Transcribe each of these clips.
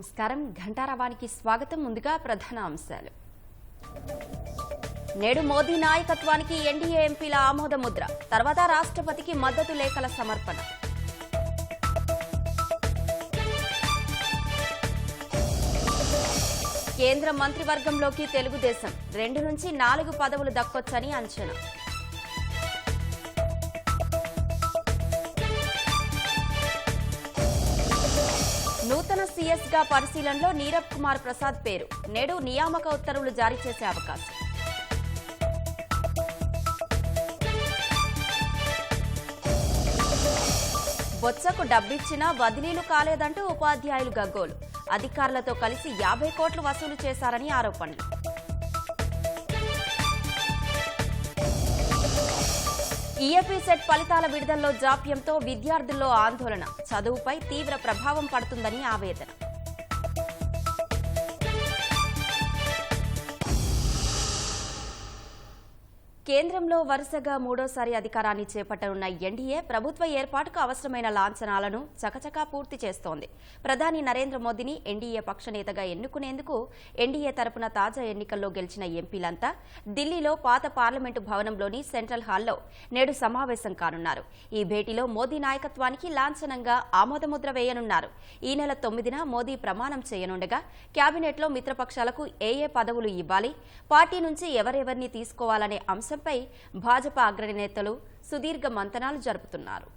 నమస్కారం. ఘంటారావానికి స్వాగతం. ముందుగా ప్రధాన అంశాలు. నేడు మోదీ నాయకత్వానికి ఎన్డీఏ ఎంపీల ఆమోద ముద్ర. తర్వాత రాష్ట్రపతికి మద్దతు లేఖల సమర్పణ. కేంద్ర మంత్రివర్గంలోకి తెలుగుదేశం 2 నుంచి 4 పదవులు దక్కొచ్చని అంచనా. నూతన సీఎస్గా పరిశీలనలో నీరబ్ కుమార్ ప్రసాద్ పేరు. నేడు నియామక ఉత్తర్వులు జారీ చేసే అవకాశం. బొత్సకు డబ్బిచ్చినా బదిలీలు కాలేదంటూ ఉపాధ్యాయులు గగ్గోలు. అధికారులతో కలిసి 50 కోట్లు వసూలు చేశారని ఆరోపణలు. ఈఏపీ సెట్ ఫలితాల విడుదలలో జాప్యంతో విద్యార్థుల్లో ఆందోళన. చదువుపై తీవ్ర ప్రభావం పడుతుందని ఆవేదన. కేంద్రంలో వరుసగా మూడోసారి అధికారాన్ని చేపట్టనున్న ఎన్డీఏ ప్రభుత్వ ఏర్పాటుకు అవసరమైన లాంఛనాలను చకచకా పూర్తి చేస్తోంది. ప్రధాని నరేంద్ర మోదీని ఎన్డీఏ పక్షనేతగా ఎన్నుకునేందుకు ఎన్డీఏ తరపున తాజా ఎన్నికల్లో గెలిచిన ఎంపీలంతా ఢిల్లీలో పాత పార్లమెంటు భవనంలోని సెంట్రల్ హాల్లో నేడు సమావేశం కానున్నారు. ఈ భేటీలో మోదీ నాయకత్వానికి లాంఛనంగా ఆమోదముద్ర వేయనున్నారు. ఈ నెల 9న మోదీ ప్రమాణం చేయనుండగా కేబినెట్లో మిత్రపక్షాలకు ఏ పదవులు ఇవ్వాలి, పార్టీ నుంచి ఎవరెవరిని తీసుకోవాలనే అంశం పై భాజపా అగ్రనేతలు సుదీర్ఘ మంతనాలు జరుపుతున్నారు.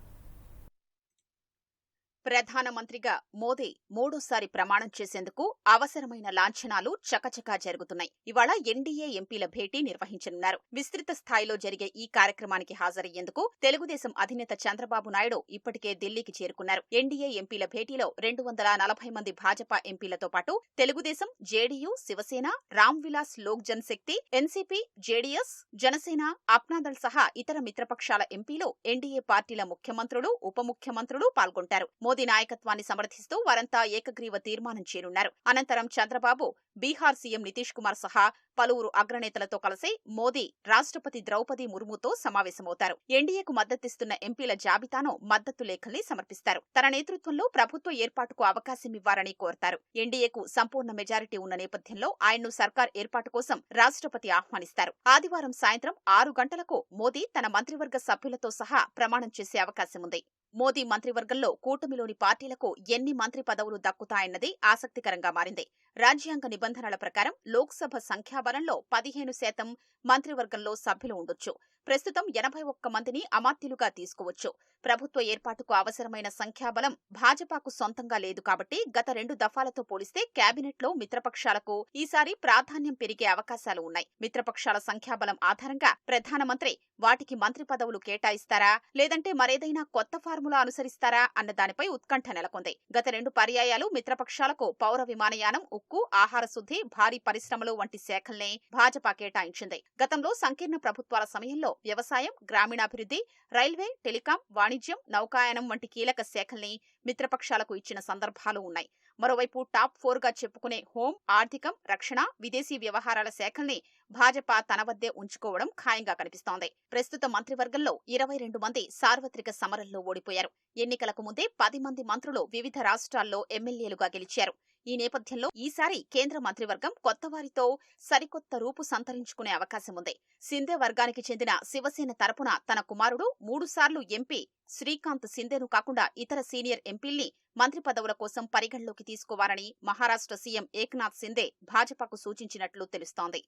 ప్రధానమంత్రిగా మోదీ మూడోసారి ప్రమాణం చేసేందుకు అవసరమైన లాంఛనాలు చకచకా జరుగుతున్నాయి. ఇవాళ ఎన్డీఏ ఎంపీల భేటీ నిర్వహించనున్నారు. విస్తృత స్థాయిలో జరిగే ఈ కార్యక్రమానికి హాజరయ్యేందుకు తెలుగుదేశం అధినేత చంద్రబాబు నాయుడు ఇప్పటికే ఢిల్లీకి చేరుకున్నారు. ఎన్డీఏ ఎంపీల భేటీలో 240 మంది భాజపా ఎంపీలతో పాటు Telugudesam, JDU, Shivsena, Ram Vilas Lok Janshakti, NCP, JDS, Janasena, Apnadal సహా ఇతర మిత్రపక్షాల ఎంపీలు, ఎన్డీఏ పార్టీల ముఖ్యమంత్రులు, ఉప ముఖ్యమంత్రులు పాల్గొంటారు. మోదీ నాయకత్వాన్ని సమర్థిస్తూ వారంతా ఏకగ్రీవ తీర్మానం చేరున్నారు. అనంతరం చంద్రబాబు బీహార్ సీఎం నితీష్ కుమార్ సహా పలువురు అగ్రనేతలతో కలిసి మోదీ రాష్ట్రపతి ద్రౌపది ముర్ముతో సమావేశమవుతారు. ఎన్డీఏకు మద్దతిస్తున్న ఎంపీల జాబితాను మద్దతు లేఖల్ని సమర్పిస్తారు. తన నేతృత్వంలో ప్రభుత్వ ఏర్పాటుకు అవకాశమివ్వాలని కోరతారు. ఎన్డీఏకు సంపూర్ణ మెజారిటీ ఉన్న నేపథ్యంలో ఆయన్ను సర్కార్ ఏర్పాటు కోసం రాష్ట్రపతి ఆహ్వానిస్తారు. ఆదివారం సాయంత్రం 6 గంటలకు మోదీ తన మంత్రివర్గ సభ్యులతో సహా ప్రమాణం చేసే అవకాశం ఉంది. మోదీ మంత్రివర్గంలో కూటమిలోని పార్టీలకు ఎన్ని మంత్రి పదవులు దక్కుతాయన్నది ఆసక్తికరంగా మారింది. రాజ్యాంగ నిబంధనల ప్రకారం లోక్సభ సంఖ్యాబలంలో 15% మంత్రివర్గంలో సభ్యులు ఉండొచ్చు. ప్రస్తుతం 81 మందిని అమాత్యులుగా తీసుకోవచ్చు. ప్రభుత్వ ఏర్పాటుకు అవసరమైన సంఖ్యాబలం భాజపాకు సొంతంగా లేదు కాబట్టి గత 2 దఫాలతో పోలిస్తే కేబినెట్లో మిత్రపక్షాలకు ఈసారి ప్రాధాన్యం పెరిగే అవకాశాలు ఉన్నాయి. మిత్రపక్షాల సంఖ్యాబలం ఆధారంగా ప్రధానమంత్రి వాటికి మంత్రి పదవులు కేటాయిస్తారా, లేదంటే మరేదైనా కొత్త ఫార్ములా అనుసరిస్తారా అన్న దానిపై ఉత్కంఠ నెలకొంది. గత 2 పర్యాయాలు మిత్రపక్షాలకు పౌర విమానయానం, ఉక్కు, ఆహార శుద్ధి, భారీ పరిశ్రమలు వంటి శాఖల్నే భాజపా కేటాయించింది. గతంలో సంకీర్ణ ప్రభుత్వాల సమయంలో వ్యవసాయం, గ్రామీణాభివృద్ధి, రైల్వే, టెలికాం, వాణిజ్యం, నౌకాయానం వంటి కీలక శాఖల్ని మిత్రపక్షాలకు ఇచ్చిన సందర్భాలు ఉన్నాయి. మరోవైపు టాప్ 4గా చెప్పుకునే హోం, ఆర్థికం, రక్షణ, విదేశీ వ్యవహారాల శాఖల్ని భాజపా తన వద్దే ఉంచుకోవడం ఖాయంగా కనిపిస్తోంది. ప్రస్తుత మంత్రివర్గంలో 22 మంది సార్వత్రిక సమరంలో ఓడిపోయారు. ఎన్నికలకు ముందే 10 మంది మంత్రులు వివిధ రాష్ట్రాల్లో ఎమ్మెల్యేలుగా గెలిచారు. ఈ నేపథ్యంలో ఈసారి కేంద్ర మంత్రివర్గం కొత్తవారితో సరికొత్త రూపు సంతరించుకునే అవకాశం ఉంది. సింధే వర్గానికి చెందిన శివసేన తరపున తన కుమారుడు 3 సార్లు ఎంపీ శ్రీకాంత్ సింధేను కాకుండా ఇతర సీనియర్ ఎంపీల్ని మంత్రి పదవుల కోసం పరిగణలోకి తీసుకోవాలని మహారాష్ట్ర సీఎం ఏక్నాథ్ సింధే భాజపాకు సూచించినట్లు తెలుస్తోంది.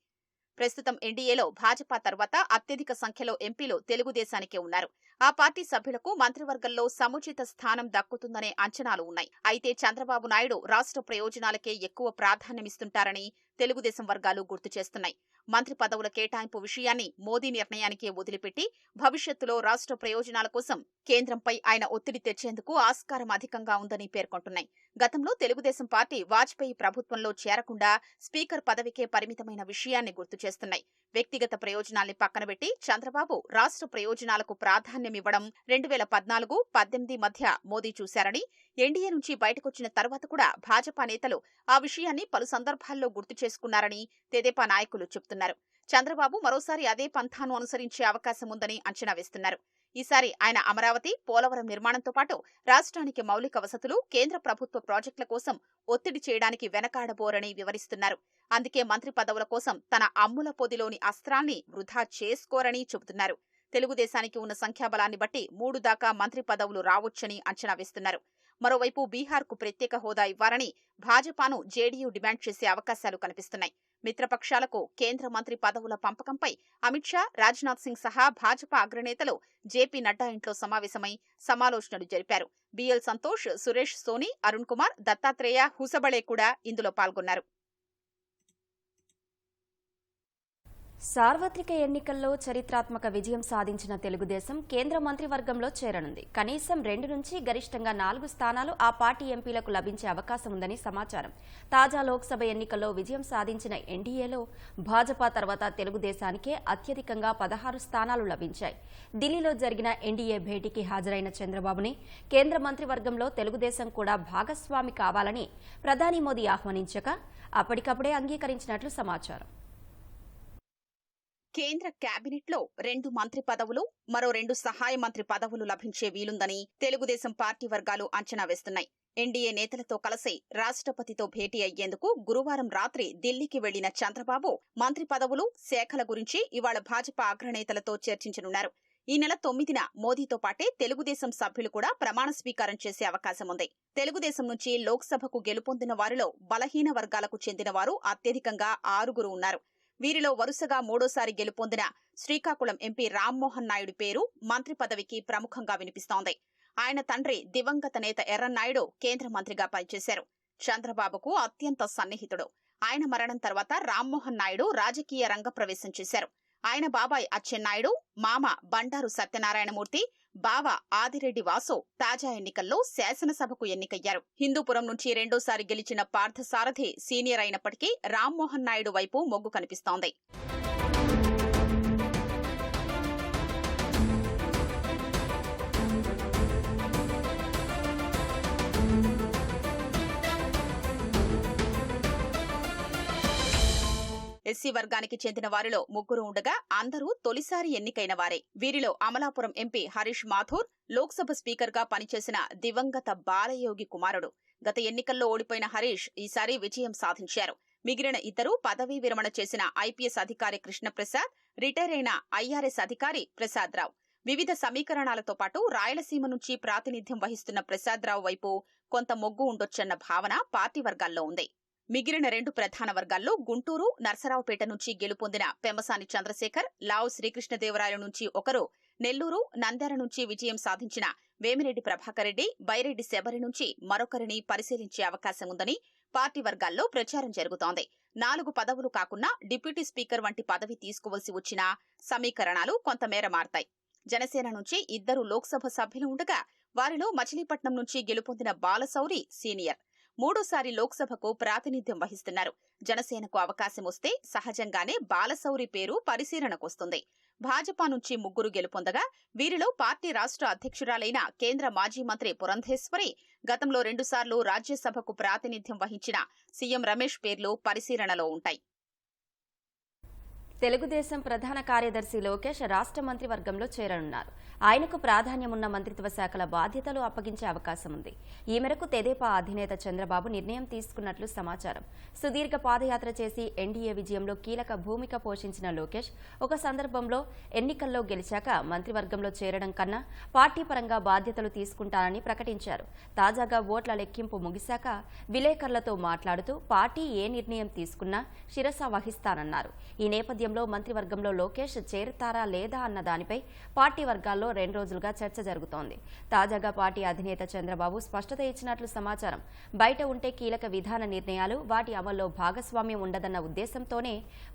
ప్రస్తుతం ఎన్డీఏలో భాజపా తర్వాత అత్యధిక సంఖ్యలో ఎంపీలు తెలుగుదేశానికే ఉన్నారు. ఆ పార్టీ సభ్యులకు మంత్రివర్గంలో సముచిత స్థానం దక్కుతుందనే అంచనాలు ఉన్నాయి. అయితే చంద్రబాబు నాయుడు రాష్ట్ర ప్రయోజనాలకే ఎక్కువ ప్రాధాన్యమిస్తుంటారని తెలుగుదేశం వర్గాలు గుర్తు చేస్తున్నాయి. మంత్రి పదవుల కేటాయింపు విషయాన్ని మోదీ నిర్ణయానికే వదిలిపెట్టి భవిష్యత్తులో రాష్ట్ర ప్రయోజనాల కోసం కేంద్రంపై ఆయన ఒత్తిడి తెచ్చేందుకు ఆస్కారం అధికంగా ఉందని పేర్కొంటున్నాయి. గతంలో తెలుగుదేశం పార్టీ వాజ్పేయి ప్రభుత్వంలో చేరకుండా స్పీకర్ పదవికే పరిమితమైన విషయాన్ని గుర్తు చేస్తున్నాయి. వ్యక్తిగత ప్రయోజనాల్ని పక్కనబెట్టి చంద్రబాబు రాష్ట్ర ప్రయోజనాలకు ప్రాధాన్యమివ్వడం 2014-18 మధ్య మోదీ చూశారని, ఎన్డీఏ నుంచి బయటకొచ్చిన తర్వాత కూడా భాజపా నేతలు ఆ విషయాన్ని పలు సందర్భాల్లో గుర్తు చేసుకున్నారని తెదేపా నాయకులు చెబుతున్నారు. చంద్రబాబు మరోసారి అదే పంథాను అనుసరించే అవకాశం ఉందని అంచనా వేస్తున్నారు. ఈసారి ఆయన అమరావతి, పోలవరం నిర్మాణంతో పాటు రాష్ట్రానికి మౌలిక వసతులు, కేంద్ర ప్రభుత్వ ప్రాజెక్టుల కోసం ఒత్తిడి చేయడానికి వెనకాడబోరని వివరిస్తున్నారు. అందుకే మంత్రి పదవుల కోసం తన అమ్ముల పొదిలోని అస్త్రాల్ని వృధా చేసుకోరని చెబుతున్నారు. తెలుగుదేశానికి ఉన్న సంఖ్యాబలాన్ని బట్టి 3 దాకా మంత్రి పదవులు రావొచ్చని అంచనా వేస్తున్నారు. మరోవైపు బీహార్కు ప్రత్యేక హోదా ఇవ్వాలని భాజపాను జేడీయూ డిమాండ్ చేసే అవకాశాలు కనిపిస్తున్నాయి. మిత్రపక్షాలకు కేంద్ర మంత్రి పదవుల పంపకంపై అమిత్ షా, రాజ్నాథ్ సింగ్ సహా భాజపా అగ్రనేతలు జేపీ నడ్డా ఇంట్లో సమావేశమై సమాలోచనలు జరిపారు. బిఎల్ సంతోష్, సురేష్ సోని, అరుణ్ కుమార్, దత్తాత్రేయ, హుసబళే కూడా ఇందులో పాల్గొన్నారు. సార్వత్రిక ఎన్నికల్లో చరిత్రాత్మక విజయం సాధించిన తెలుగుదేశం కేంద్ర మంత్రివర్గంలో చేరనుంది. కనీసం 2 నుంచి గరిష్టంగా 4 స్థానాలు ఆ పార్టీ ఎంపీలకు లభించే అవకాశం ఉందని సమాచారం. తాజా లోక్సభ ఎన్నికల్లో విజయం సాధించిన ఎన్డీఏలో భాజపా తర్వాత తెలుగుదేశానికే అత్యధికంగా 16 స్థానాలు లభించాయి. ఢిల్లీలో జరిగిన ఎన్డీఏ భేటీకి హాజరైన చంద్రబాబుని కేంద్ర మంత్రివర్గంలో తెలుగుదేశం కూడా భాగస్వామి కావాలని ప్రధాని మోదీ ఆహ్వానించగా అప్పటికప్పుడే అంగీకరించినట్లు సమాచారం. కేంద్ర కేబినెట్లో 2 మంత్రి పదవులు, మరో 2 సహాయ మంత్రి పదవులు లభించే వీలుందని తెలుగుదేశం పార్టీ వర్గాలు అంచనా వేస్తున్నాయి. ఎన్డీఏ నేతలతో కలిసి రాష్ట్రపతితో భేటీ అయ్యేందుకు గురువారం రాత్రి ఢిల్లీకి వెళ్లిన చంద్రబాబు మంత్రి పదవులు, శాఖల గురించి ఇవాళ భాజపా అగ్రనేతలతో చర్చించనున్నారు. ఈ నెల 9న మోదీతో పాటే తెలుగుదేశం సభ్యులు కూడా ప్రమాణ స్వీకారం చేసే అవకాశం ఉంది. తెలుగుదేశం నుంచి లోక్సభకు గెలుపొందిన వారిలో బలహీన వర్గాలకు చెందిన వారు అత్యధికంగా 6 ఉన్నారు. వీరిలో వరుసగా 3వ గెలుపొందిన శ్రీకాకుళం ఎంపీ రామ్మోహన్ నాయుడు పేరు మంత్రి పదవికి ప్రముఖంగా వినిపిస్తోంది. ఆయన తండ్రి దివంగత నేత ఎర్రన్నాయుడు కేంద్ర మంత్రిగా పనిచేశారు. చంద్రబాబుకు అత్యంత సన్నిహితుడు. ఆయన మరణం తర్వాత రామ్మోహన్ నాయుడు రాజకీయ రంగ ప్రవేశం చేశారు. ఆయన బాబాయ్ అచ్చెన్నాయుడు, మామ బండారు సత్యనారాయణమూర్తి, బావ ఆదిరెడ్డి వాసు తాజా ఎన్నికల్లో శాసనసభకు ఎన్నికయ్యారు. హిందూపురం నుంచి 2వ గెలిచిన పార్థసారథి సీనియర్ అయినప్పటికీ రామ్మోహన్ నాయుడు వైపు మొగ్గు కనిపిస్తోంది. ఎస్సీ వర్గానికి చెందిన వారిలో 3 ఉండగా అందరూ తొలిసారి ఎన్నికైన వారే. వీరిలో అమలాపురం ఎంపీ హరీష్ మాథూర్ లోక్సభ స్పీకర్ గా పనిచేసిన దివంగత బాలయోగి కుమారుడు. గత ఎన్నికల్లో ఓడిపోయిన హరీష్ ఈసారి విజయం సాధించారు. మిగిలిన ఇద్దరు పదవీ విరమణ చేసిన ఐపీఎస్ అధికారి కృష్ణప్రసాద్, రిటైర్ అయిన ఐఆర్ఎస్ అధికారి ప్రసాద్ రావు. వివిధ సమీకరణాలతో పాటు రాయలసీమ నుంచి ప్రాతినిధ్యం వహిస్తున్న ప్రసాద్ రావు వైపు కొంత మొగ్గు ఉండొచ్చన్న భావన పార్టీ వర్గాల్లో ఉంది. మిగిలిన 2 ప్రధాన వర్గాల్లో గుంటూరు, నర్సరావుపేట నుంచి గెలుపొందిన పెమ్మసాని చంద్రశేఖర్, లావు శ్రీకృష్ణదేవరాయల నుంచి ఒకరు, నెల్లూరు, నంద్యాల నుంచి విజయం సాధించిన వేమిరెడ్డి ప్రభాకర్ రెడ్డి, బైరెడ్డి శబరి నుంచి మరొకరిని పరిశీలించే అవకాశం ఉందని పార్టీ వర్గాల్లో ప్రచారం జరుగుతోంది. 4 పదవులు కాకుండా డిప్యూటీ స్పీకర్ వంటి పదవి తీసుకోవలసి వచ్చినా సమీకరణాలు కొంతమేర మారతాయి. జనసేన నుంచి 2 లోక్సభ సభ్యులు ఉండగా వారిలో మచిలీపట్నం నుంచి గెలుపొందిన బాలశౌరి సీనియర్. 3వ లోక్సభకు ప్రాతినిధ్యం వహిస్తున్నారు. జనసేనకు అవకాశం వస్తే సహజంగానే బాలశౌరి పేరు పరిశీలనకొస్తుంది. భాజపా నుంచి 3 గెలుపొందగా వీరిలో పార్టీ రాష్ట్ర అధ్యక్షురాలైన కేంద్ర మాజీ మంత్రి పురంధేశ్వరి, గతంలో 2 రాజ్యసభకు ప్రాతినిధ్యం వహించిన సీఎం రమేష్ పేర్లు పరిశీలనలో ఉంటాయి. తెలుగుదేశం ప్రధాన కార్యదర్శి లోకేష్ రాష్ట్ర మంత్రివర్గంలో చేరనున్నారు. ఆయనకు ప్రాధాన్యమున్న మంత్రిత్వ శాఖల బాధ్యతలు అప్పగించే అవకాశం ఉంది. ఈ మేరకు తెదేపా అధినేత చంద్రబాబు నిర్ణయం తీసుకున్నట్లు సమాచారం. సుదీర్ఘ పాదయాత్ర చేసి ఎన్డీఏ విజయంలో కీలక భూమిక పోషించిన లోకేష్ ఒక సందర్భంలో ఎన్నికల్లో గెలిచాక మంత్రివర్గంలో చేరడం కన్నా పార్టీ పరంగా బాధ్యతలు తీసుకుంటానని ప్రకటించారు. తాజాగా ఓట్ల లెక్కింపు ముగిశాక విలేకరులతో మాట్లాడుతూ పార్టీ ఏ నిర్ణయం తీసుకున్నా శిరస వహిస్తానన్నారు. ఈ నేపథ్యంలో మంత్రివర్గంలో లోకేష్ చేరతారా లేదా అన్న దానిపై పార్టీ వర్గాల్లో 2 రోజులుగా చర్చ జరుగుతోంది. తాజాగా పార్టీ అధినేత చంద్రబాబు స్పష్టత ఇచ్చినట్లు సమాచారం. బయట ఉంటే కీలక విధాన నిర్ణయాలు వాటి అమల్లో భాగస్వామ్యం ఉండదన్న ఉద్దేశంతోనే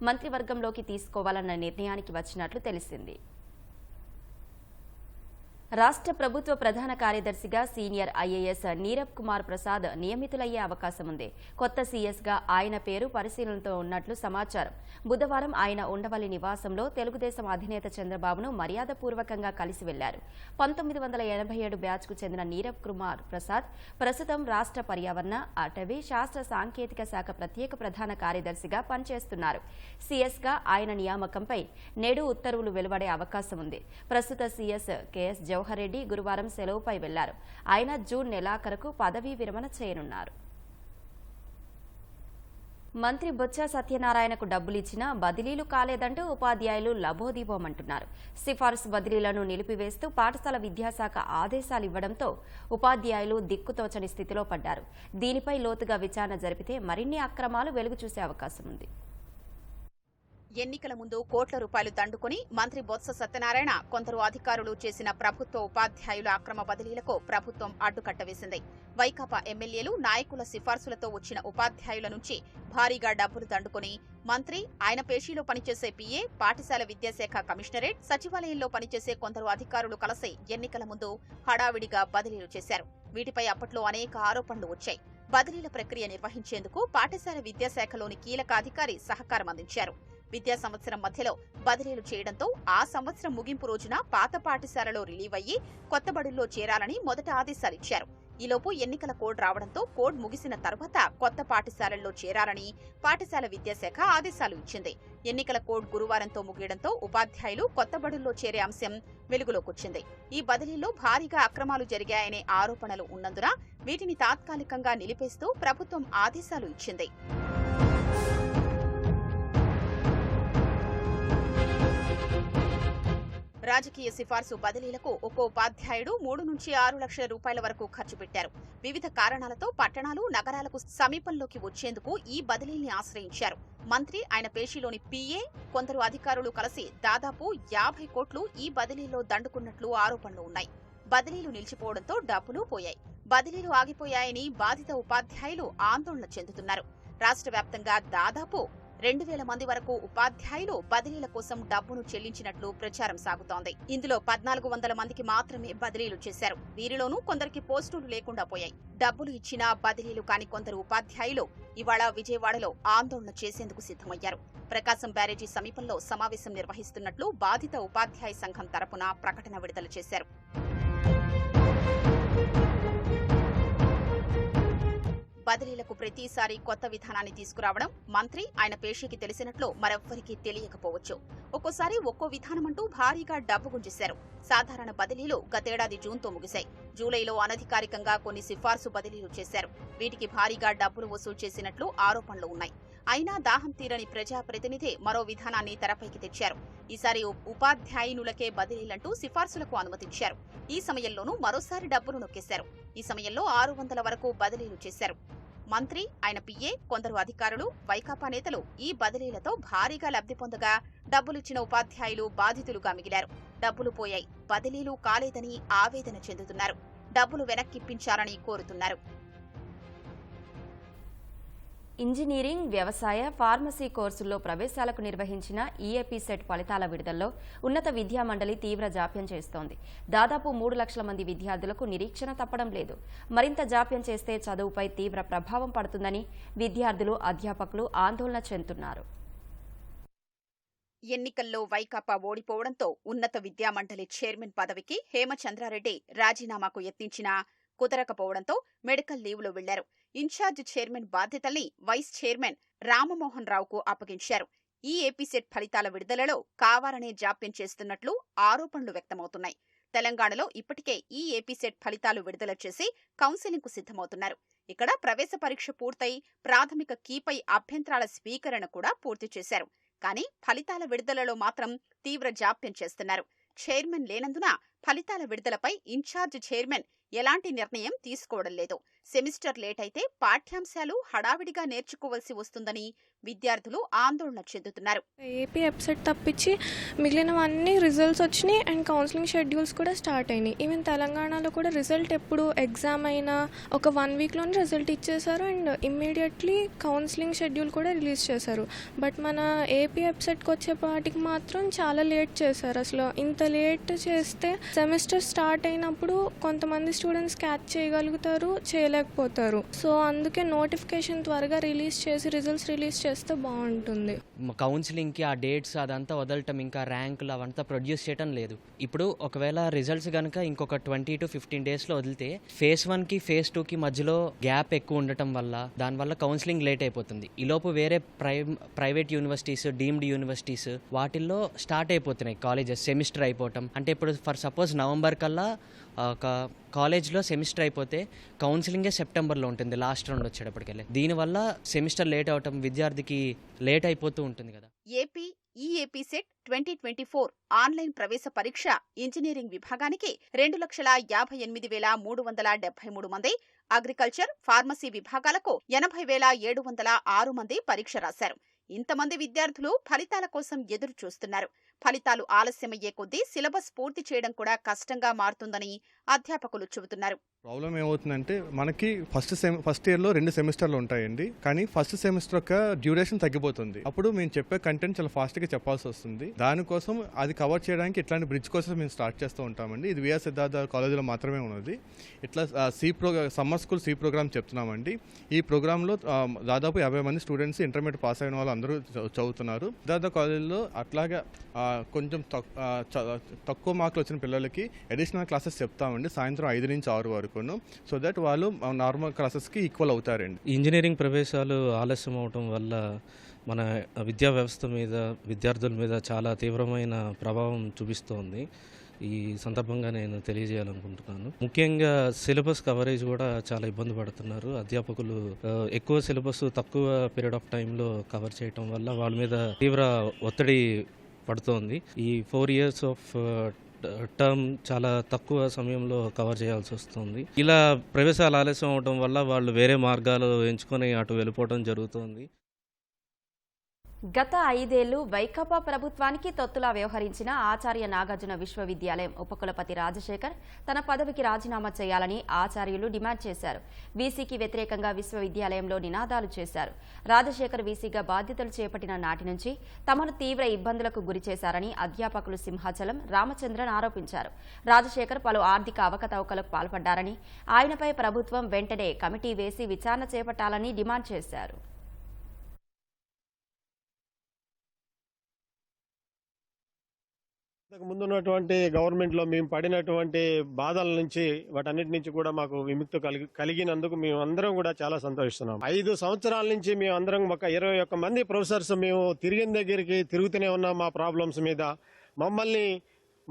మంత్రివర్గంలోకి తీసుకోవాలన్న నిర్ణయానికి వచ్చినట్లు తెలిసింది. రాష్ట్ర ప్రభుత్వ ప్రధాన కార్యదర్శిగా సీనియర్ ఐఏఎస్ నీరబ్ కుమార్ ప్రసాద్ నియమితులయ్యే అవకాశం ఉంది. కొత్త సీఎస్గా ఆయన పేరు పరిశీలనతో ఉన్నట్లు సమాచారం. బుధవారం ఆయన ఉండవల్లి నివాసంలో తెలుగుదేశం అధినేత చంద్రబాబును మర్యాదపూర్వకంగా కలిసి వెళ్లారు. 1987 బ్యాచ్కు చెందిన నీరబ్ కుమార్ ప్రసాద్ ప్రస్తుతం రాష్ట్ర పర్యావరణ, అటవీ, శాస్త్ర సాంకేతిక శాఖ ప్రత్యేక ప్రధాన కార్యదర్శిగా పనిచేస్తున్నారు. సీఎస్గా ఆయన నియామకంపై నేడు ఉత్తర్వులు వెలువడే అవకాశం ఉంది. ప్రస్తుత సీఎస్ కేఎస్ జవహర్ రెడ్డి గురువారం సెలవుపై వెళ్లారు. ఆయన జూన్ నెలాఖరుకు పదవీ విరమణ చేయనున్నారు. మంత్రి బొత్స సత్యనారాయణకు డబ్బులిచ్చినా బదిలీలు కాలేదంటూ ఉపాధ్యాయులు లబోదిబోమంటున్నారు. సిఫార్సు బదిలీలను నిలిపివేస్తూ పాఠశాల విద్యాశాఖ ఆదేశాలు ఇవ్వడంతో ఉపాధ్యాయులు దిక్కుతోచని స్థితిలో పడ్డారు. దీనిపై లోతుగా విచారణ జరిపితే మరిన్ని అక్రమాలు వెలుగు చూసే అవకాశం ఉంది. ఎన్నికల ముందు కోట్ల రూపాయలు దండుకుని మంత్రి బొత్స సత్యనారాయణ, కొందరు అధికారులు చేసిన ప్రభుత్వ ఉపాధ్యాయుల అక్రమ బదిలీలకు ప్రభుత్వం అడ్డుకట్ట వేసింది. వైకాపా ఎమ్మెల్యేలు, నాయకుల సిఫార్సులతో వచ్చిన ఉపాధ్యాయుల నుంచి భారీగా డబ్బులు దండుకుని మంత్రి, ఆయన పేషీలో పనిచేసే పీఏ, పాఠశాల విద్యాశాఖ కమిషనరేట్, సచివాలయంలో పనిచేసే కొందరు అధికారులు కలిసి ఎన్నికల ముందు హడావిడిగా బదిలీలు చేశారు. వీటిపై అప్పట్లో అనేక ఆరోపణలు వచ్చాయి. బదిలీల ప్రక్రియ నిర్వహించేందుకు పాఠశాల విద్యాశాఖలోని కీలక అధికారి సహకారం అందించారు. విద్యా సంవత్సరం మధ్యలో బదిలీలు చేయడంతో ఆ సంవత్సరం ముగింపు రోజున పాత పాఠశాలలో రిలీవ్ అయ్యి కొత్త బడుల్లో చేరాలని మొదట ఆదేశాలిచ్చారు. ఈలోపు ఎన్నికల కోడ్ రావడంతో కోడ్ ముగిసిన తర్వాత కొత్త పాఠశాలల్లో చేరాలని పాఠశాల విద్యాశాఖ ఆదేశాలు ఇచ్చింది. ఎన్నికల కోడ్ గురువారంతో ముగియడంతో ఉపాధ్యాయులు కొత్త బడుల్లో చేరే అంశం వెలుగులోకొచ్చింది. ఈ బదిలీలో భారీగా అక్రమాలు జరిగాయనే ఆరోపణలు ఉన్నందున వీటిని తాత్కాలికంగా నిలిపేస్తూ ప్రభుత్వం ఆదేశాలు ఇచ్చింది. రాజకీయ సిఫార్సు బదిలీలకు ఒక్కో ఉపాధ్యాయుడు 3 నుంచి 6 లక్షల రూపాయల వరకు ఖర్చు పెట్టారు. వివిధ కారణాలతో పట్టణాలు, నగరాలకు సమీపంలోకి వచ్చేందుకు ఈ బదిలీల్ని ఆశ్రయించారు. మంత్రి, ఆయన పేషీలోని పీఏ, కొందరు అధికారులు కలిసి దాదాపు 50 కోట్లు ఈ బదిలీలో దండుకున్నట్లు ఆరోపణలు ఉన్నాయి. బదిలీలు నిలిచిపోవడంతో డబ్బులు పోయాయి. బదిలీలు ఆగిపోయాయని బాధిత ఉపాధ్యాయులు ఆందోళన చెందుతున్నారు. రాష్ట్ర వ్యాప్తంగా దాదాపు 2000 మంది వరకు ఉపాధ్యాయులు బదిలీల కోసం డబ్బును చెల్లించినట్లు ప్రచారం సాగుతోంది. ఇందులో 1400 మందికి మాత్రమే బదిలీలు చేశారు. వీరిలోనూ కొందరికి పోస్టులు లేకుండా పోయాయి. డబ్బులు ఇచ్చినా బదిలీలు కాని కొందరు ఉపాధ్యాయులు ఇవాళ విజయవాడలో ఆందోళన చేసేందుకు సిద్ధమయ్యారు. ప్రకాశం బ్యారేజీ సమీపంలో సమావేశం నిర్వహిస్తున్నట్లు బాధిత ఉపాధ్యాయ సంఘం తరపున ప్రకటన విడుదల చేశారు. బదిలీలకు ప్రతిసారి కొత్త విధానాన్ని తీసుకురావడం మంత్రి, ఆయన పేషీకి తెలిసినట్లు మరెవ్వరికీ తెలియకపోవచ్చు. ఒక్కోసారి ఒక్కో విధానమంటూ భారీగా డబ్బు గుంజేశారు. సాధారణ బదిలీలు గతేడాది జూన్తో ముగిశాయి. జూలైలో అనధికారికంగా కొన్ని సిఫార్సు బదిలీలు చేశారు. వీటికి భారీగా డబ్బులు వసూలు చేసినట్లు ఆరోపణలు ఉన్నాయి. అయినా దాహం తీరని ప్రజాప్రతినిధి మరో విధానాన్ని తెరపైకి తెచ్చారు. ఈసారి ఉపాధ్యాయునులకే బదిలీలంటూ సిఫార్సులకు అనుమతించారు. ఈ సమయంలోనూ మరోసారి డబ్బులు నొక్కేశారు. ఈ సమయంలో 600 వరకు బదిలీలు చేశారు. మంత్రి, ఆయన పీఏ, కొందరు అధికారులు, వైకాపా నేతలు ఈ బదిలీలతో భారీగా లబ్ధి పొందగా డబ్బులిచ్చిన ఉపాధ్యాయులు బాధితులుగా మిగిలారు. డబ్బులు పోయాయి, బదిలీలు కాలేదని ఆవేదన చెందుతున్నారు. డబ్బులు వెనక్కిప్పించాలని కోరుతున్నారు. ఇంజనీరింగ్, వ్యవసాయ, ఫార్మసీ కోర్సుల్లో ప్రవేశాలకు నిర్వహించిన ఈఏపీ సెట్ ఫలితాల విడుదలలో ఉన్నత విద్యామండలి తీవ్ర జాప్యం చేస్తోంది. దాదాపు 3 లక్షల మంది విద్యార్థులకు నిరీక్షణ తప్పడం లేదు. మరింత జాప్యం చేస్తే చదువుపై తీవ్ర ప్రభావం పడుతుందని విద్యార్థులు, అధ్యాపకులు ఆందోళన చెందుతున్నారు. ఎన్నికల్లో వైకాపా ఓడిపోవడంతో ఉన్నత విద్యామండలి చైర్మన్ పదవికి హేమచంద్రారెడ్డి రాజీనామాకు యత్నించినా కుదరకపోవడంతో మెడికల్ లీవ్లో వెళ్లారు. ఇన్ఛార్జ్ చైర్మన్ బాధ్యతల్ని వైస్ చైర్మన్ రామమోహన్ రావుకు అప్పగించారు. ఈ ఏపీ సెట్ ఫలితాల విడుదలలో కావాలనే జాప్యం చేస్తున్నట్లు ఆరోపణలు వ్యక్తమవుతున్నాయి. తెలంగాణలో ఇప్పటికే ఈ ఏపీ సెట్ ఫలితాలు విడుదల చేసి కౌన్సిలింగ్కు సిద్ధమవుతున్నారు. ఇక్కడ ప్రవేశ పరీక్ష పూర్తయి ప్రాథమిక కీపై అభ్యంతరాల స్వీకరణ కూడా పూర్తి చేశారు. కానీ ఫలితాల విడుదలలో మాత్రం తీవ్ర జాప్యం చేస్తున్నారు. చైర్మన్ లేనందున ఫలితాల విడుదలపై ఇన్ఛార్జ్ చైర్మన్ ఎలాంటి నిర్ణయం తీసుకోవడం లేదు. సెమిస్టర్ లేట్ అయితే పాఠ్యాంశాలు హడావిడిగా నేర్చుకోవలసి వస్తుందని విద్యార్థులు ఆందోళన చెందుతున్నారు. ఏపీ వెబ్సైట్ తప్పించి మిగిలినవన్నీ రిజల్ట్స్ వచ్చినాయి అండ్ కౌన్సిలింగ్ షెడ్యూల్స్ కూడా స్టార్ట్ అయినాయి. ఈవెన్ తెలంగాణలో కూడా రిజల్ట్ ఎప్పుడు ఎగ్జామ్ అయినా ఒక 1 వీక్లోనే రిజల్ట్ ఇచ్చేశారు అండ్ ఇమ్మీడియట్లీ కౌన్సిలింగ్ షెడ్యూల్ కూడా రిలీజ్ చేశారు. బట్ మన ఏపీ వెబ్సైట్కి వచ్చేపాటికి మాత్రం చాలా లేట్ చేశారు. అసలు ఇంత లేట్ చేస్తే సెమిస్టర్ స్టార్ట్ అయినప్పుడు కొంతమంది స్టూడెంట్స్ క్యాచ్ చేయగలుగుతారు, చేయలేకపోతారు. సో అందుకే నోటిఫికేషన్ త్వరగా రిలీజ్ చేసి రిజల్ట్స్ రిలీజ్ చేస్తే బాగుంటుంది. కౌన్సిలింగ్కి ఆ డేట్స్ అదంతా వదలటం, ఇంకా ర్యాంకులు అవంతా ప్రొడ్యూస్ చేయడం లేదు. ఇప్పుడు ఒకవేళ రిజల్ట్స్ కనుక ఇంకొక 20 to 15 డేస్లో వదిలితే phase 1కి phase 2కి మధ్యలో గ్యాప్ ఎక్కువ ఉండటం వల్ల దానివల్ల కౌన్సిలింగ్ లేట్ అయిపోతుంది. ఈలోపు వేరే ప్రైవేట్ యూనివర్సిటీస్, డీమ్డ్ యూనివర్సిటీస్ వాటిల్లో స్టార్ట్ అయిపోతున్నాయి కాలేజెస్ సెమిస్టర్ అయిపోవటం. అంటే ఇప్పుడు ఫర్ సపోజ్ నవంబర్ కల్లా ఒక కాలేజ్లో సెమిస్టర్ అయిపోతే కౌన్సిలింగే సెప్టెంబర్లో ఉంటుంది లాస్ట్ రౌండ్ వచ్చేటప్పటికెళ్ళి. దీనివల్ల సెమిస్టర్ లేట్ అవటం విద్యార్థికి లేట్ అయిపోతూ ఉంటుంది కదా. ఏపీ ఈఏపీ సెట్ 2024 ఆన్లైన్ ప్రవేశ పరీక్ష ఇంజనీరింగ్ విభాగానికి 2,58,373 మంది, అగ్రికల్చర్, ఫార్మసీ విభాగాలకు 80,706 మంది పరీక్ష రాశారు. ఇంతమంది విద్యార్థులు ఫలితాల కోసం ఎదురు చూస్తున్నారు. ఫలితాలు ఆలస్యమయ్యే కొద్దీ సిలబస్ పూర్తి చేయడం కూడా కష్టంగా మారుతుందని అధ్యాపకులు చెబుతున్నారు. ప్రాబ్లం ఏమవుతుందంటే మనకి ఫస్ట్ ఇయర్లో 2 సెమిస్టర్లు ఉంటాయండి. కానీ ఫస్ట్ సెమిస్టర్ యొక్క డ్యూరేషన్ తగ్గిపోతుంది. అప్పుడు మేము చెప్పే కంటెంట్ చాలా ఫాస్ట్గా చెప్పాల్సి వస్తుంది. దానికోసం అది కవర్ చేయడానికి ఇట్లాంటి బ్రిడ్జ్ కోర్సెస్ మేము స్టార్ట్ చేస్తూ ఉంటామండి. ఇది విఆర్ సిద్ధార్థ కాలేజీలో మాత్రమే ఉన్నది. ఇట్లా సమ్మర్ స్కూల్ సి ప్రోగ్రామ్ చెప్తున్నామండి. ఈ ప్రోగ్రాంలో దాదాపు 50 మంది స్టూడెంట్స్ ఇంటర్మీడియట్ పాస్ అయిన వాళ్ళు అందరూ చదువుతున్నారు. సిద్ధార్థ కాలేజీలో అట్లాగా కొంచెం తక్కువ మార్కులు వచ్చిన పిల్లలకి అడిషనల్ క్లాసెస్ చెప్తామండి, సాయంత్రం 5 నుంచి 6 వరకు. సో దట్ వాళ్ళు నార్మల్ క్లాసెస్కి ఈక్వల్ అవుతారండి. ఇంజనీరింగ్ ప్రవేశాలు ఆలస్యం అవటం వల్ల మన విద్యా వ్యవస్థ మీద, విద్యార్థుల మీద చాలా తీవ్రమైన ప్రభావం చూపిస్తోంది. ఈ సందర్భంగా నేను తెలియజేయాలనుకుంటున్నాను. ముఖ్యంగా సిలబస్ కవరేజ్ కూడా చాలా ఇబ్బంది పడుతున్నారు అధ్యాపకులు. ఎక్కువ సిలబస్ తక్కువ పీరియడ్ ఆఫ్ టైంలో కవర్ చేయటం వల్ల వాళ్ళ మీద తీవ్ర ఒత్తిడి పడుతోంది. ఈ 4 years ఆఫ్ టర్మ్ చాలా తక్కువ సమయంలో కవర్ చేయాల్సి వస్తుంది. ఇలా ప్రవేశాలు ఆలస్యం అవడం వల్ల వాళ్ళు వేరే మార్గాలు ఎంచుకొని అటు వెళ్ళిపోవడం జరుగుతుంది. గత 5 ఏళ్లు వైకాపా ప్రభుత్వానికి తొత్తులా వ్యవహరించిన ఆచార్య నాగార్జున విశ్వవిద్యాలయం ఉపకులపతి రాజశేఖర్ తన పదవికి రాజీనామా చేయాలని ఆచార్యులు డిమాండ్ చేశారు. వీసీకి వ్యతిరేకంగా విశ్వవిద్యాలయంలో నినాదాలు చేశారు. రాజశేఖర్ వీసీగా బాధ్యతలు చేపట్టిన నాటి నుంచి తమను తీవ్ర ఇబ్బందులకు గురిచేశారని అధ్యాపకులు సింహాచలం, రామచంద్రన్ ఆరోపించారు. రాజశేఖర్ పలు ఆర్థిక అవకతవకలకు పాల్పడ్డారని, ఆయనపై ప్రభుత్వం వెంటనే కమిటీ వేసి విచారణ చేపట్టాలని డిమాండ్ చేశారు. ముందున్నటువంటి గవర్నమెంట్లో మేము పడినటువంటి బాధల నుంచి, వాటన్నిటి నుంచి కూడా మాకు విముక్తి కలిగినందుకు మేము అందరం కూడా చాలా సంతోషిస్తున్నాం. 5 సంవత్సరాల నుంచి మేము అందరం ఒక 21 మంది ప్రొఫెసర్స్ మేము తిరిగిన దగ్గరికి తిరుగుతూనే ఉన్నాం. మా ప్రాబ్లమ్స్ మీద మమ్మల్ని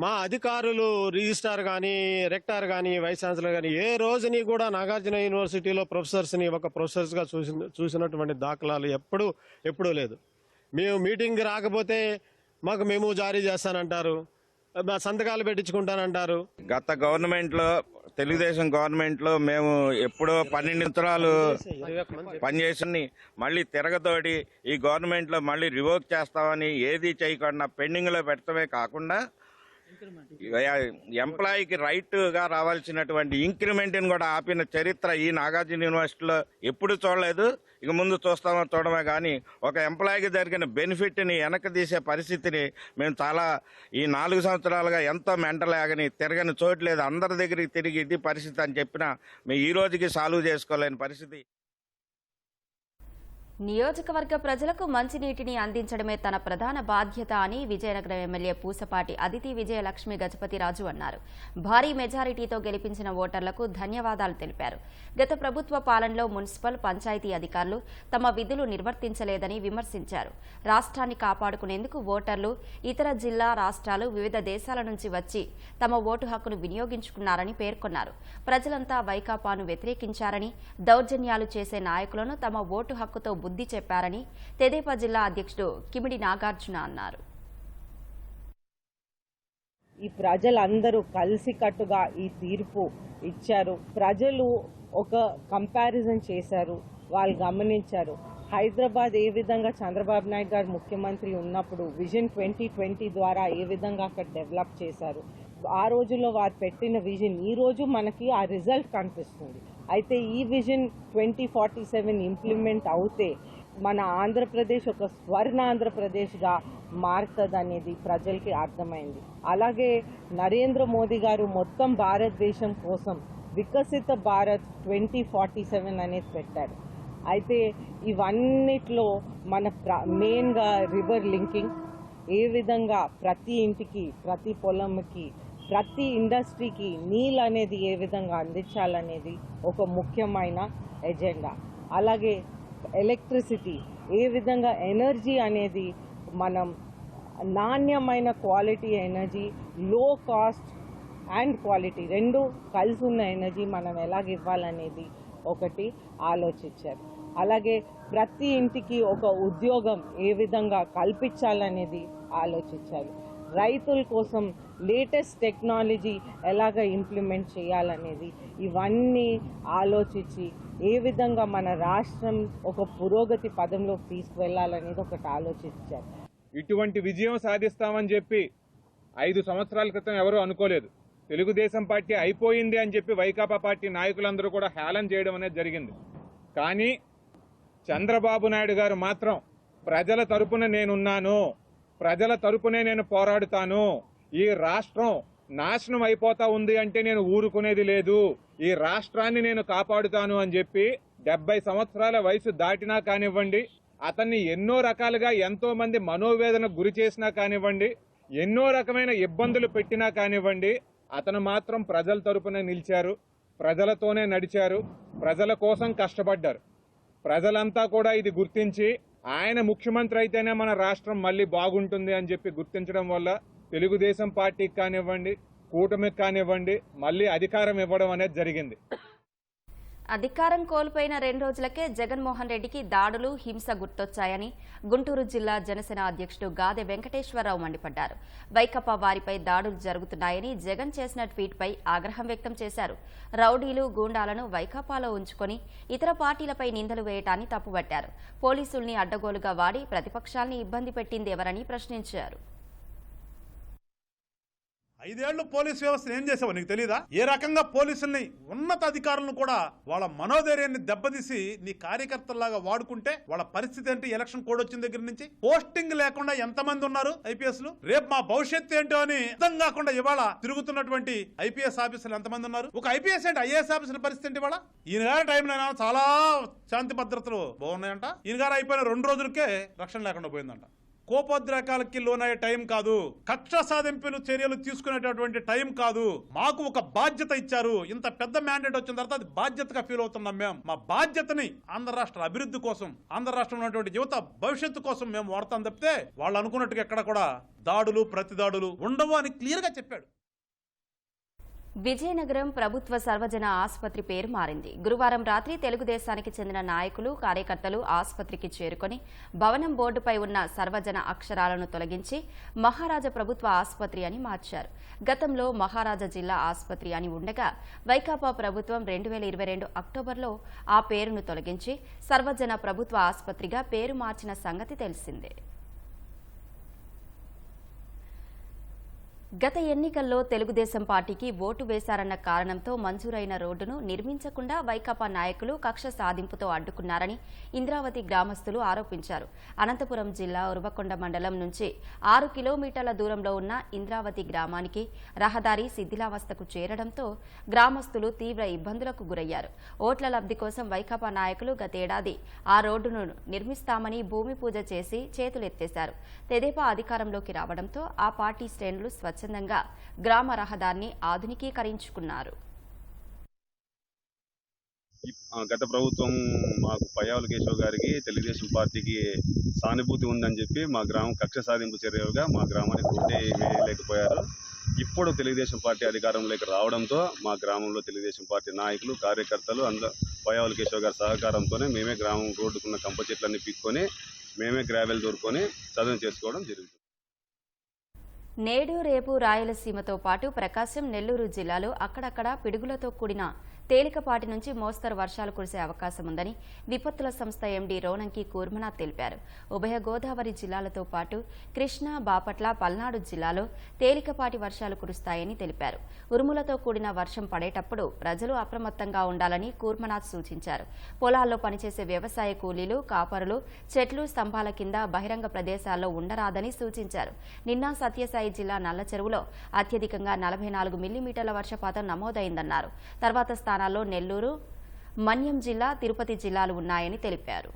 మా అధికారులు, రిజిస్ట్రార్ కానీ, రెక్టార్ కానీ, వైస్ ఛాన్సలర్ కానీ ఏ రోజుని కూడా నాగార్జున యూనివర్సిటీలో ప్రొఫెసర్స్ని ఒక ప్రొఫెసర్స్గా చూసినటువంటి దాఖలాలు ఎప్పుడూ లేదు. మేము మీటింగ్కి రాకపోతే మాకు మేము జారీ చేస్తానంటారు, సంతకాలు పెట్టించుకుంటానంటారు. గత గవర్నమెంట్లో, తెలుగుదేశం గవర్నమెంట్లో మేము ఎప్పుడో 12 సంవత్సరాలు పనిచేసి మళ్ళీ తిరగతోడి ఈ గవర్నమెంట్లో మళ్ళీ రివోక్ చేస్తామని ఏది చేయకుండా పెండింగ్లో పెట్టడమే కాకుండా ఎంప్లాయీకి రైట్గా రావాల్సినటువంటి ఇంక్రిమెంట్ని కూడా ఆపిన చరిత్ర ఈ నాగార్జున యూనివర్సిటీలో ఎప్పుడు చూడలేదు. ఇక ముందు చూస్తామో చూడమే కానీ ఒక ఎంప్లాయీకి జరిగిన బెనిఫిట్ని వెనక్కి తీసే పరిస్థితిని మేము చాలా ఈ 4 సంవత్సరాలుగా ఎంతో మెంటల్ ఆగని తిరగని చోట్లేదు. అందరి దగ్గరికి తిరిగి ఇది పరిస్థితి అని చెప్పినా మేము ఈ రోజుకి సాల్వ్ చేసుకోలేని పరిస్థితి. నియోజకవర్గ ప్రజలకు మంచినీటిని అందించడమే తన ప్రధాన బాధ్యత అని విజయనగరం ఎమ్మెల్యే పూసపాటి అదితి విజయలక్ష్మి గజపతిరాజు అన్నారు. భారీ మెజారిటీతో గెలిపించిన ఓటర్లకు ధన్యవాదాలు తెలిపారు. గత ప్రభుత్వ పాలనలో మున్సిపల్, పంచాయతీ అధికారులు తమ విధులు నిర్వర్తించలేదని విమర్శించారు. రాష్ట్రాన్ని కాపాడుకునేందుకు ఓటర్లు ఇతర జిల్లా, రాష్ట్రాలు, వివిధ దేశాల నుంచి వచ్చి తమ ఓటు హక్కును వినియోగించుకున్నారని పేర్కొన్నారు. ప్రజలంతా వైకాపాను వ్యతిరేకించారని, దౌర్జన్యాలు చేసే నాయకులను తమ ఓటు హక్కుతో బుద్ధి చెప్పారని తెదేపా జిల్లా అధ్యక్షుడు కిమిడి నాగార్జున అన్నారు. ఈ ప్రజలందరూ కలిసికట్టుగా ఈ తీర్పు ఇచ్చారు. ప్రజలు ఒక కంపారిజన్ చేశారు, వాళ్ళు గమనించారు. హైదరాబాద్ ఏ విధంగా చంద్రబాబు నాయుడు గారు ముఖ్యమంత్రి ఉన్నప్పుడు విజన్ 2020 ద్వారా ఏ విధంగా అక్కడ డెవలప్ చేశారు, ఆ రోజుల్లో వారు పెట్టిన విజన్ ఈ రోజు మనకి ఆ రిజల్ట్ కనిపిస్తుంది. అయితే ఈ విజన్ 2047 ఇంప్లిమెంట్ అవుతే మన ఆంధ్రప్రదేశ్ ఒక స్వర్ణ ఆంధ్రప్రదేశ్గా మారుతుంది అనేది ప్రజలకి అర్థమైంది. అలాగే నరేంద్ర మోదీ గారు మొత్తం భారతదేశం కోసం వికసిత భారత్ 2047 అనేది పెట్టారు. అయితే ఇవన్నిట్లో మన మెయిన్గా రివర్ లింకింగ్, ఏ విధంగా ప్రతి ఇంటికి, ప్రతి పొలంకి, ప్రతి ఇండస్ట్రీకి నీళ్ళు అనేది ఏ విధంగా అందించాలనేది ఒక ముఖ్యమైన ఎజెండా. అలాగే ఎలక్ట్రిసిటీ, ఏ విధంగా ఎనర్జీ అనేది మనం నాణ్యమైన క్వాలిటీ ఎనర్జీ, లో కాస్ట్ అండ్ క్వాలిటీ రెండు కలిసి ఉన్న ఎనర్జీ మనం ఎలాగ ఇవ్వాలనేది ఒకటి ఆలోచించారు. అలాగే ప్రతి ఇంటికి ఒక ఉద్యోగం ఏ విధంగా కల్పించాలనేది ఆలోచించారు. రైతుల కోసం లేటెస్ట్ టెక్నాలజీ ఎలాగ ఇంప్లిమెంట్ చేయాలనేది ఇవన్నీ ఆలోచించి ఏ విధంగా మన రాష్ట్రం ఒక పురోగతి పదంలోకి తీసుకువెళ్ళాలనేది ఒకటి ఆలోచించారు. ఇటువంటి విజయం సాధిస్తామని చెప్పి 5 సంవత్సరాల క్రితం ఎవరూ అనుకోలేదు. తెలుగుదేశం పార్టీ అయిపోయింది అని చెప్పి వైకాపా పార్టీ నాయకులందరూ కూడా హేళన చేయడం అనేది జరిగింది. కానీ చంద్రబాబు నాయుడు గారు మాత్రం ప్రజల తరపున నేనున్నాను, ప్రజల తరపునే నేను పోరాడుతాను, ఈ రాష్ట్రం నాశనం అయిపోతా ఉంది అంటే నేను ఊరుకునేది లేదు, ఈ రాష్ట్రాన్ని నేను కాపాడుతాను అని చెప్పి 70 సంవత్సరాల వయసు దాటినా కానివ్వండి, అతన్ని ఎన్నో రకాలుగా ఎంతో మంది మనోవేదనకు గురి చేసినా కానివ్వండి, ఎన్నో రకమైన ఇబ్బందులు పెట్టినా కానివ్వండి, అతను మాత్రం ప్రజల తరపున నిలిచారు, ప్రజలతోనే నడిచారు, ప్రజల కోసం కష్టపడ్డారు. ప్రజలంతా కూడా ఇది గుర్తించి ఆయన ముఖ్యమంత్రి అయితేనే మన రాష్ట్రం మళ్ళీ బాగుంటుంది అని చెప్పి గుర్తించడం వల్ల తెలుగుదేశం పార్టీకి కానివ్వండి, కూటమికి కానివ్వండి మళ్ళీ అధికారం ఇవ్వడం అనేది జరిగింది. అధికారం కోల్పోయిన 2 రోజులకే జగన్మోహన్ రెడ్డికి దాడులు, హింస గుర్తొచ్చాయని గుంటూరు జిల్లా జనసేన అధ్యక్షుడు గాదె వెంకటేశ్వరరావు మండిపడ్డారు. వైకాపా వారిపై దాడులు జరుగుతున్నాయని జగన్ చేసిన ట్వీట్పై ఆగ్రహం వ్యక్తం చేశారు. రౌడీలు, గూండాలను వైకాపాలో ఉంచుకొని ఇతర పార్టీలపై నిందలు వేయటాన్ని తప్పుపట్టారు. పోలీసుల్ని అడ్డగోలుగా వాడి ప్రతిపక్షాల్ని ఇబ్బంది పెట్టింది ఎవరని ప్రశ్నించారు. 5 ఏళ్లు పోలీస్ వ్యవస్థను ఏం చేసావో నీకు తెలీదా? ఏ రకంగా పోలీసుల్ని, ఉన్నత అధికారులను కూడా వాళ్ళ మనోధైర్యాన్ని దెబ్బతీసి నీ కార్యకర్తల్లాగా వాడుకుంటే వాళ్ళ పరిస్థితి ఏంటి? ఎలక్షన్ కోడ్ వచ్చిన దగ్గర నుంచి పోస్టింగ్ లేకుండా ఎంతమంది ఉన్నారు ఐపీఎస్లు? రేపు మా భవిష్యత్తు ఏంటో అని అర్థం కాకుండా ఇవాళ తిరుగుతున్నటువంటి ఐపీఎస్ ఆఫీసర్లు ఎంతమంది ఉన్నారు? ఒక ఐపీఎస్ అంటే ఐఏఎస్ ఆఫీసర్ పరిస్థితి ఏంటి? ఇవాళ ఈయన గారి టైంలో చాలా శాంతి భద్రతలు బాగున్నాయంట, ఈయన గారు అయిపోయిన 2 రోజులకే రక్షణ లేకుండా పోయిందంట. కోపోద్రేకాలకి లోనయ్యే టైం కాదు, కక్ష సాధింపులు చర్యలు తీసుకునేటటువంటి టైం కాదు. మాకు ఒక బాధ్యత ఇచ్చారు, ఇంత పెద్ద మ్యాండేట్ వచ్చిన తర్వాత అది బాధ్యతగా ఫీల్ అవుతున్నాం. మేము మా బాధ్యతని ఆంధ్ర రాష్ట్ర అభివృద్ధి కోసం, ఆంధ్ర రాష్ట్రంలో ఉన్నటువంటి యువత భవిష్యత్తు కోసం మేము వాడతాం తప్పితే వాళ్ళు అనుకున్నట్టుగా ఎక్కడ కూడా దాడులు, ప్రతి దాడులు ఉండవు అని క్లియర్ గా చెప్పాడు. విజయనగరం ప్రభుత్వ సర్వజన ఆసుపత్రి పేరు మారింది. గురువారం రాత్రి తెలుగుదేశానికి చెందిన నాయకులు, కార్యకర్తలు ఆసుపత్రికి చేరుకొని భవనం బోర్డుపై ఉన్న సర్వజన అక్షరాలను తొలగించి మహారాజా ప్రభుత్వ ఆసుపత్రి అని మార్చారు. గతంలో మహారాజా జిల్లా ఆసుపత్రి అని ఉండగా వైకాపా ప్రభుత్వం 2022 అక్టోబర్లో ఆ పేరును తొలగించి సర్వజన ప్రభుత్వ ఆసుపత్రిగా పేరు మార్చిన సంగతి తెలిసిందే. గత ఎన్నికల్లో తెలుగుదేశం పార్టీకి ఓటు వేశారన్న కారణంతో మంజూరైన రోడ్డును నిర్మించకుండా వైకాపా నాయకులు కక్ష సాధింపుతో అడ్డుకున్నారని ఇంద్రావతి గ్రామస్తులు ఆరోపించారు. అనంతపురం జిల్లా ఉరవకొండ మండలం నుంచి 6 కిలోమీటర్ల దూరంలో ఉన్న ఇంద్రావతి గ్రామానికి రహదారి శిథిలావస్థకు చేరడంతో గ్రామస్తులు తీవ్ర ఇబ్బందులకు గురయ్యారు. ఓట్ల లబ్ధి కోసం వైకాపా నాయకులు గతేడాది ఆ రోడ్డును నిర్మిస్తామని భూమి పూజ చేసి చేతులెత్తేశారు. తెదేపా అధికారంలోకి రావడంతో ఆ పార్టీ శ్రేణులు స్వచ్ఛందంగా గ్రామ రహదారిని ఆధునికీకరించుకున్నారు. గత ప్రభుత్వం మాకు పయ్యావుల కేశవ్ గారికి, తెలుగుదేశం పార్టీకి సానుభూతి ఉందని చెప్పి మా గ్రామం కక్ష సాధింపు చర్యలుగా మా గ్రామానికి ఓటే వేయలేకపోయారు. ఇప్పుడు తెలుగుదేశం పార్టీ అధికారంలోకి రావడంతో మా గ్రామంలో తెలుగుదేశం పార్టీ నాయకులు, కార్యకర్తలు అందరూ పయ్యావుల కేశవ్ గారి సహకారంతోనే మేమే గ్రామం రోడ్డుకున్న కంప చెట్లన్నీ పీక్కొని మేమే గ్రావెల్ దూరుకొని చదువు చేసుకోవడం జరుగుతుంది. నేడు రేపు రాయలసీమతో పాటు ప్రకాశం, నెల్లూరు జిల్లాలో అక్కడక్కడ పిడుగులతో కూడిన తేలికపాటి నుంచి మోస్తరు వర్షాలు కురిసే అవకాశం ఉందని విపత్తుల సంస్థ ఎండీ రోనంకి కూర్మనాథ్ తెలిపారు. ఉభయ గోదావరి జిల్లాలతో పాటు కృష్ణా, బాపట్ల, పల్నాడు జిల్లాలో తేలికపాటి వర్షాలు కురుస్తాయని తెలిపారు. ఉరుములతో కూడిన వర్షం పడేటప్పుడు ప్రజలు అప్రమత్తంగా ఉండాలని కూర్మనాథ్ సూచించారు. పొలాల్లో పనిచేసే వ్యవసాయ కూలీలు, కాపరులు చెట్లు, స్తంభాల కింద బహిరంగ ప్రదేశాల్లో ఉండరాదని సూచించారు. నిన్న సత్యసాయి జిల్లా నల్ల చెరువులో అత్యధికంగా 44 మిల్లీమీటర్ల వర్షపాతం నమోదైందన్నారు. తర్వాత స్థానాల్లో నెల్లూరు, మన్యం జిల్లా, తిరుపతి జిల్లాలు ఉన్నాయని తెలిపారు.